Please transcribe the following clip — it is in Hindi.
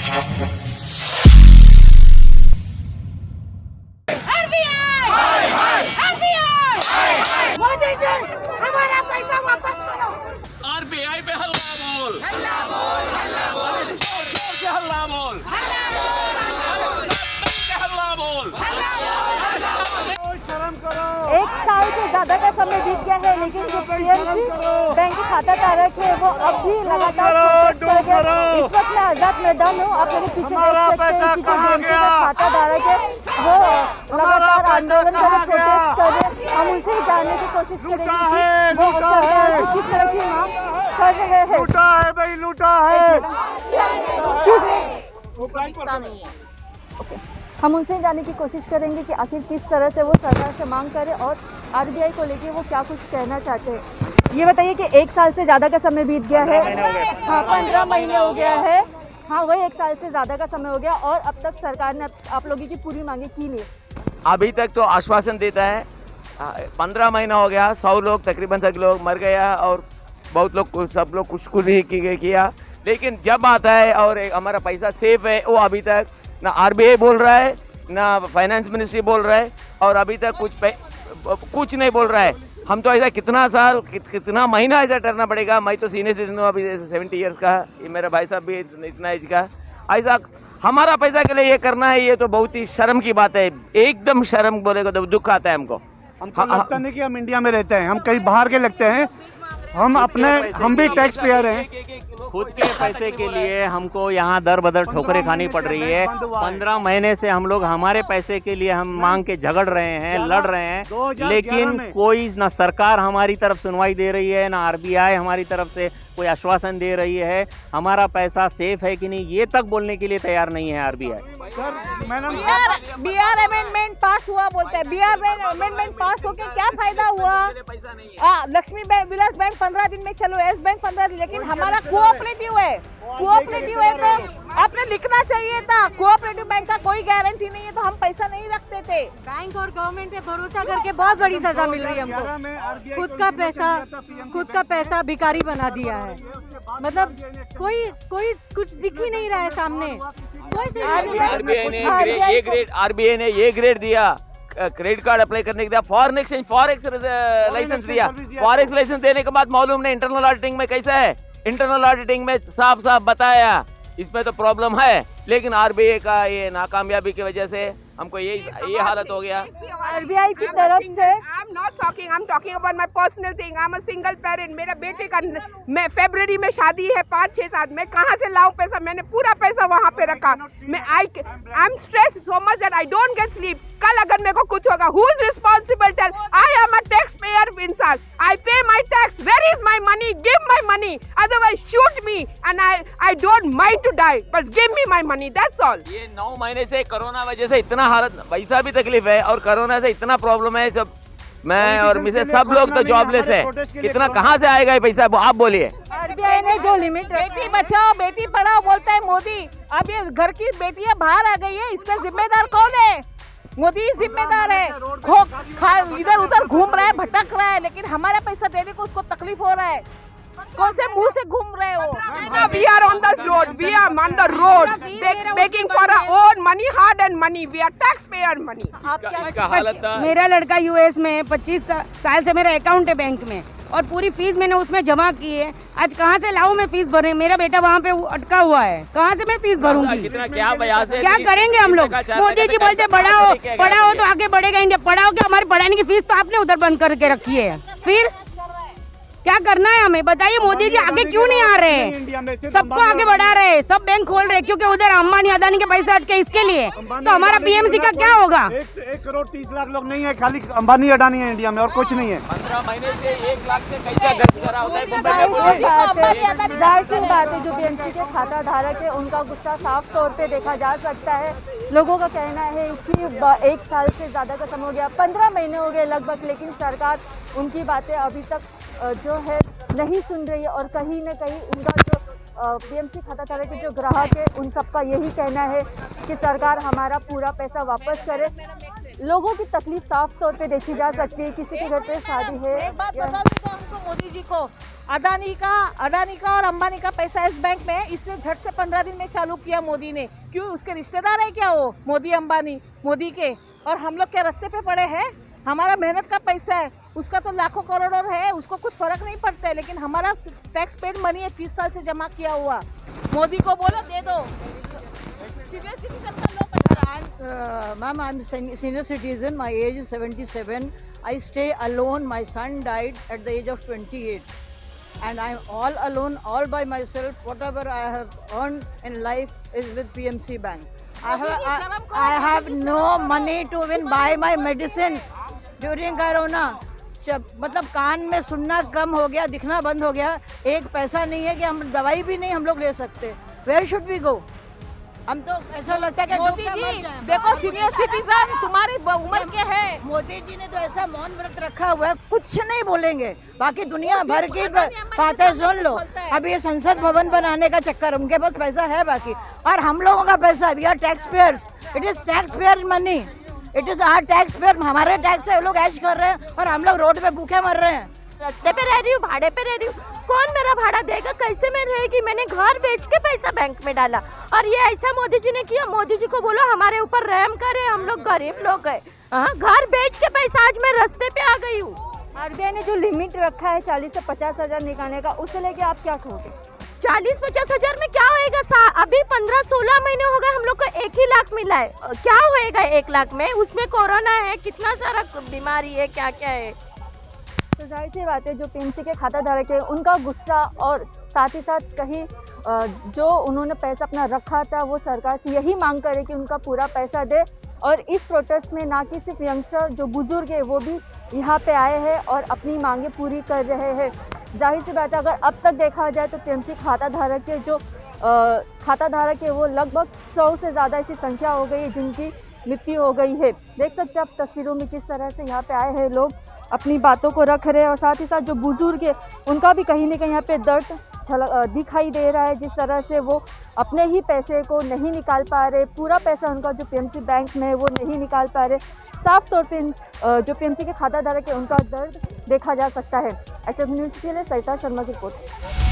मोदी जी हमारा पैसा वापस करो। आरबीआई पे हल्ला बोल, हल्ला बोल, हल्ला बोल, जोर से हल्ला बोल, हल्ला बोल, हल्ला बोल, हल्ला बोल। शर्म करो। 1 साल से ज्यादा का समय बीत गया है, लेकिन जो पीएमसी बैंक के खाता धारक है वो अब भी लगातार प्रोटेस्ट कर रहे हैं। इस वक्त मैं आजाद मैदान हूँ, आप मेरे पीछे देख सकते हैं कि जो बीएमसी का खाता धारक है वो लगातार आंदोलन कर रहे, प्रोटेस्ट कर रहे। हम उनसे ही जानने की कोशिश करेंगे कि वो सरकार से किस तरह की मांग कर रहे हैं। लूटा है भाई, लूटा है। हम उनसे जानने की कोशिश करेंगे कि आखिर किस तरह से वो सरकार से मांग करें और आरबीआई को लेके वो क्या कुछ कहना चाहते हैं। ये बताइए कि 1 साल से ज़्यादा का समय बीत गया है। हाँ, 15 महीने हो गया है। हाँ, वही 1 साल से ज़्यादा का समय हो गया और अब तक सरकार ने आप लोगों की पूरी मांगे की नहीं। अभी तक तो आश्वासन देता है। 15 महीना हो गया, 100 लोग तकरीबन सभी लोग मर गया और बहुत लोग सब लोग कुछ भी किया, लेकिन जब आता है और हमारा पैसा सेफ है, वो अभी तक ना आरबीआई बोल रहा है ना फाइनेंस मिनिस्ट्री बोल रहा है और अभी तक कुछ नहीं बोल रहा है। हम तो ऐसा कितना साल कितना महीना ऐसा डरना पड़ेगा। मैं तो सीनियर सिटीजन हूँ, अभी 70 ईयर्स का, ये मेरा भाई साहब भी इतना एज का। ऐसा हमारा पैसा के लिए ये करना है, ये तो बहुत ही शर्म की बात है। एकदम शर्म बोलेगा तो दुख आता है हमको। हमको लगता नहीं कि हम इंडिया में रहते हैं, हम कहीं बाहर के लगते हैं। हम भी टैक्स पेयर हैं। खुद के पैसे के लिए हमको यहाँ दर बदर ठोकरें खानी पड़ रही है। 15 महीने से हम लोग हमारे पैसे के लिए हम मांग के झगड़ रहे हैं, लड़ रहे हैं, लेकिन कोई ना सरकार हमारी तरफ सुनवाई दे रही है, ना आरबीआई हमारी तरफ से कोई आश्वासन दे रही है। हमारा पैसा सेफ है कि नहीं ये तक बोलने के लिए तैयार नहीं है आरबीआई। बीआर अमेंडमेंट पास हुआ बोलते हैं। बीआर अमेंडमेंट पास होके क्या फायदा हुआ? लक्ष्मी बैंक, विलास बैंक 15 दिन में चलो, यस बैंक 15 दिन, लेकिन हमारा कोऑपरेटिव है तो आपने लिखना चाहिए था। कोऑपरेटिव बैंक का कोई गारंटी नहीं है तो हम पैसा नहीं रखते थे। बैंक और गवर्नमेंट पे भरोसा करके बहुत बड़ी सजा मिल रही है हमको। खुद का पैसा भिखारी बना दिया है। मतलब कोई कुछ दिख ही नहीं रहा है सामने। आरबीआई ने ये ग्रेड दिया, क्रेडिट कार्ड अप्लाई करने के लिए फॉरेक्स लाइसेंस दिया। फॉरेक्स लाइसेंस देने के बाद मालूम नहीं इंटरनल ऑडिटिंग में कैसा है। इंटरनल ऑडिटिंग में साफ साफ बताया इसमें तो प्रॉब्लम है, लेकिन आरबीआई का ये नाकामयाबी की वजह से हमको ये हालत हो गया। आरबीआई की तरफ से I am talking about my personal thing. I am a single parent. मेरा बेटे का मैं फरवरी में शादी है, 5-6 साल। मैं कहाँ से लाऊं पैसा? मैंने पूरा पैसा वहाँ पे रखा। मैं I am stress so much that I don't get sleep. कल अगर मेरे को कुछ होगा, who is responsible? Tell. I am a tax payer इंसान। I pay my tax. Where is my money? Give my money, otherwise shoot me and I don't mind to die, बस give me my money, that's all. ये 9 महीने से कोरोना वजह से इतना हालत, वैसा भी तकलीफ है और कोरोना से इतना प्रॉब्लम है। जब मैं और मिसेस सब लोग तो जॉबलेस है, कितना कहाँ से आएगा ये पैसा आप बोलिए। आरबीआई ने जो लिमिट, बेटी बचाओ बेटी पढ़ाओ बोलता है मोदी, अब ये घर की बेटियां बाहर आ गई है, इसका जिम्मेदार कौन है? मोदी जिम्मेदार है। इधर उधर घूम रहा है, भटक रहा है, लेकिन हमारा पैसा देने को उसको तकलीफ हो रहा है। कौन से मुंह से घूम रहे हो? We are on the road. We are on the road, begging for our own money, hard earned money. We are taxpayer money. मेरा लड़का यूएस में 25 साल से मेरा अकाउंट है बैंक में और पूरी फीस मैंने उसमें जमा की है। आज कहाँ से लाऊं मैं फीस भरे? मेरा बेटा वहाँ पे अटका हुआ है, कहाँ से मैं फीस भरूंगी? क्या करेंगे हम लोग? मोदी जी बोलते पढ़ाओ तो आगे बढ़ेगा इंडिया। पढ़ाओ क्या? हमारे पढ़ाने की फीस तो आपने उधर बंद करके रखी है। फिर क्या करना है हमें बताइए? मोदी जी आगे क्यों नहीं आ रहे हैं? सबको आगे बढ़ा रहे हैं, सब बैंक खोल रहे हैं, क्योंकि उधर अंबानी अदानी के पैसे अटके इसके लिए। तो हमारा पीएमसी का क्या होगा? 1 करोड़ 30 लाख लोग नहीं है, खाली अंबानी अडानी है इंडिया में और कुछ नहीं है। 15 महीने से 1 लाख से कैसा घर करा होता है? जाहिर सी बात है, जो पीएमसी के खाता धारक है उनका गुस्सा साफ तौर पे देखा जा सकता है। लोगों का कहना है कि 1 साल से ज़्यादा का समय हो गया, 15 महीने हो गए लगभग, लेकिन सरकार उनकी बातें अभी तक जो है नहीं सुन रही है और कहीं न कहीं उनका जो पीएमसी खाता धारक के जो ग्राहक है उन सबका यही कहना है कि सरकार हमारा पूरा पैसा वापस करे। लोगों की तकलीफ साफ तौर पे देखी जा सकती है। किसी के घर पे शादी है, एक बात बता देते हमको मोदी जी को, अडानी का और अंबानी का पैसा इस बैंक में है, इसने झट से 15 दिन में चालू किया मोदी ने। क्यों? उसके रिश्तेदार है क्या वो मोदी अंबानी मोदी के? और हम लोग क्या रास्ते पे पड़े हैं? हमारा मेहनत का पैसा है, उसका तो लाखों करोड़ों है, उसको कुछ फर्क नहीं पड़ता है, लेकिन हमारा टैक्स पेड मनी है 30 साल से जमा किया हुआ। मोदी को बोलो दे दो, सीनियर सिटीजन का लो पैसा। Ma'am, I'm senior citizen. My age is 77. I stay alone. My son died at the age of 28. And I'm all alone, all by myself. Whatever I have earned in life is with PMC Bank. I have no money to even buy my medicines during Corona. मतलब कान में सुनना कम हो गया, दिखना बंद हो गया, एक पैसा नहीं है कि हम दवाई भी नहीं हम लोग ले सकते। Where should we go? हम तो ऐसा लगता है कि मोदी जी देखो सीनियर सिटीजन तुम्हारी उम्र क्या है? मोदी जी ने तो ऐसा मौन व्रत रखा हुआ है, कुछ नहीं बोलेंगे, बाकी दुनिया भर की बातें सुन लो। अभी ये संसद भवन बनाने का चक्कर, उनके पास पैसा है बाकी, और हम लोगों का पैसा, we are taxpayers, it is taxpayer money, it is our taxpayer, हमारे टैक्स से लोग ऐश कर रहे हैं और हम लोग रोड पे भूखे मर रहे हैं। रास्ते पे रह रही हूँ, भाड़े पे रह रही हूँ, कौन मेरा भाड़ा देगा? कैसे मैं रहेगी? मैंने घर बेच के पैसा बैंक में डाला, और ये ऐसा मोदी जी ने किया। मोदी जी को बोलो हमारे ऊपर रहम करे, हम लोग गरीब लोग हैं। घर बेच के पैसा आज मैं रास्ते पे आ गई हूँ। आरबीआई ने जो लिमिट रखा है 40 से 50 हज़ार निकालने का, उससे लेके आप क्या कहोगे? 40-50 हज़ार में क्या होएगा? अभी 15-16 महीने हो गए हम लोग को 1 ही लाख मिला है। क्या होएगा 1 लाख में? उसमें कोरोना है, कितना सारा बीमारी है, क्या क्या है। तो जाहिर सी बात है, जो पीएमसी के खाता धारक है उनका गुस्सा, और साथ ही साथ कहीं जो उन्होंने पैसा अपना रखा था वो सरकार से यही मांग करे कि उनका पूरा पैसा दे। और इस प्रोटेस्ट में ना कि सिर्फ यंगस्टर, जो बुजुर्ग है वो भी यहाँ पे आए हैं और अपनी मांगे पूरी कर रहे हैं। जाहिर सी बात है, अगर अब तक देखा जाए तो पीएमसी खाता धारक के जो खाता धारक है वो लगभग 100 से ज़्यादा ऐसी संख्या हो गई है जिनकी मृत्यु हो गई है। देख सकते हैं आप तस्वीरों में किस तरह से यहाँ पे आए हैं लोग, अपनी बातों को रख रहे हैं, और साथ ही साथ जो बुजुर्ग है उनका भी कहीं ना कहीं यहाँ पे दर्द दिखाई दे रहा है, जिस तरह से वो अपने ही पैसे को नहीं निकाल पा रहे, पूरा पैसा उनका जो पीएमसी बैंक में है वो नहीं निकाल पा रहे। साफ तौर पे जो पीएमसी के खाता धारक है उनका दर्द देखा जा सकता है। एचएम न्यूज़ के लिए सरिता शर्मा की रिपोर्ट।